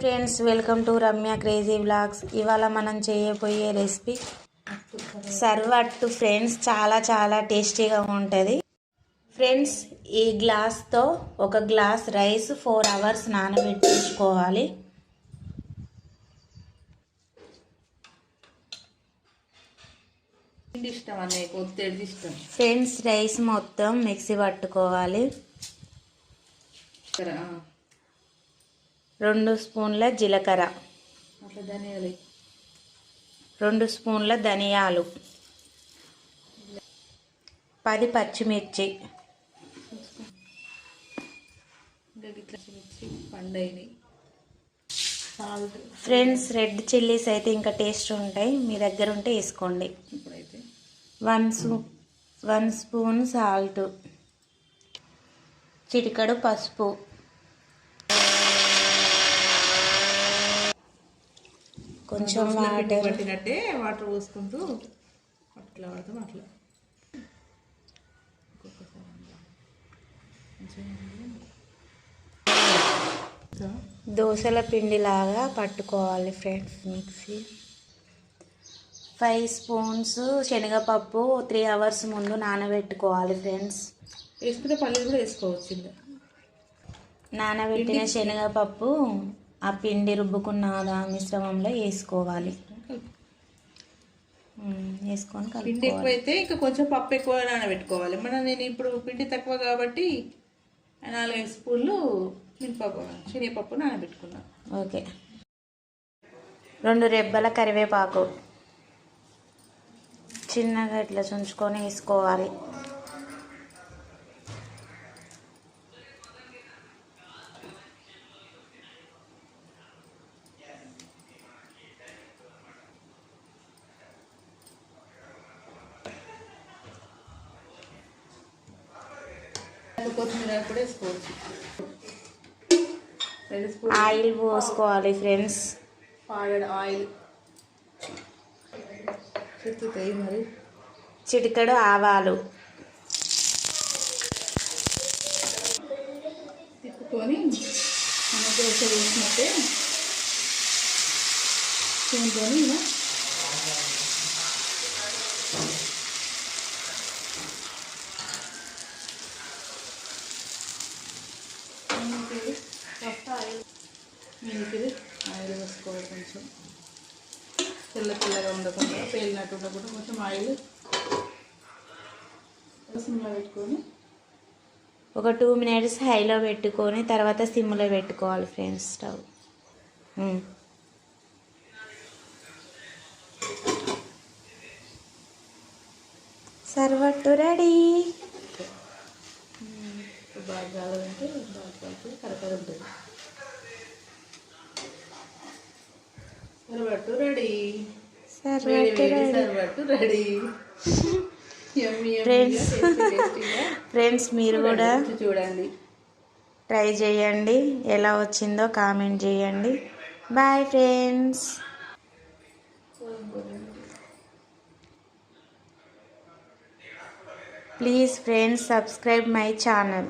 Friends, welcome to Ramya crazy vlogs. ఇవాళ మనం చేయబోయే రెసిపీ సర్వట్టు ఫ్రెండ్స్. చాలా టేస్టీగా ఉంటుంది ఫ్రెండ్స్. ఈ గ్లాస్తో ఒక గ్లాస్ రైస్ 4 hours నానబెట్టించుకోవాలి. ఫ్రెండ్స్, రైస్ మొత్తం మిక్సీ పట్టుకోవాలి. 2 స్పూన్ల జీలకర్ర, 2 స్పూన్ల ధనియాలు, 10 పచ్చిమిర్చి, ఫ్రెండ్స్ రెడ్ చిల్లీస్ అయితే ఇంకా టేస్ట్ ఉంటాయి, మీ దగ్గర ఉంటే వేసుకోండి. 1 స్పూన్ సాల్ట్, చిటికెడు పసుపు, కొంచెం వాటర్ పట్టినట్టే వాటర్ పోసుకుంటూ అట్లా వాడతాం. అట్లా దోశల పిండిలాగా పట్టుకోవాలి ఫ్రెండ్స్. మిక్సీ 5 స్పూన్స్ శనగపప్పు 3 hours ముందు నానబెట్టుకోవాలి ఫ్రెండ్స్. వేసుకుంటే పల్లీలు కూడా వేసుకోవచ్చు. నానబెట్టిన శనగపప్పు ఆ పిండి రుబ్బుకున్న మిశ్రమంలో వేసుకోవాలి. వేసుకొని పిండి ఎక్కువైతే ఇంకా కొంచెం పప్పు ఎక్కువ నానబెట్టుకోవాలి. నేను ఇప్పుడు పిండి తక్కువ కాబట్టి 4-5 స్పూన్లు శనగపప్పు నానబెట్టుకున్నాను. ఓకే. 2 రెబ్బల కరివేపాకు చిన్నగా ఇట్లా చుంచుకొని వేసుకోవాలి. కొత్తిమీర కూడా వేసుకోవచ్చు. ఆయిల్ పోసుకోవాలి ఫ్రెండ్స్. ఆయిల్ చెత్తుతాయి. మరి చిటికెడు ఆవాలు, తిప్పుకొని మన దోశ వేసినట్టే చూసుకొని ఆయిల్ వేసుకోవాలి. కొంచెం తెల్లగా ఉండకుండా పేలినట్టు ఉండకుండా కొంచెం ఆయిల్ సిమ్లో పెట్టుకొని ఒక 2 minutes హైలో పెట్టుకొని తర్వాత సిమ్లో పెట్టుకోవాలి ఫ్రెండ్స్ స్టవ్. సర్వట్టు రెడీ. బాగా కావాలంటే బాగా కరకర ఉంటుంది. సర్వట్టు రెడీ. సర్వట్టు రెడీ. ఫ్రెండ్స్ మీరు కూడా చూడండి, ట్రై చేయండి. ఎలా వచ్చిందో కామెంట్ చేయండి. Bye friends. Please friends, subscribe my channel.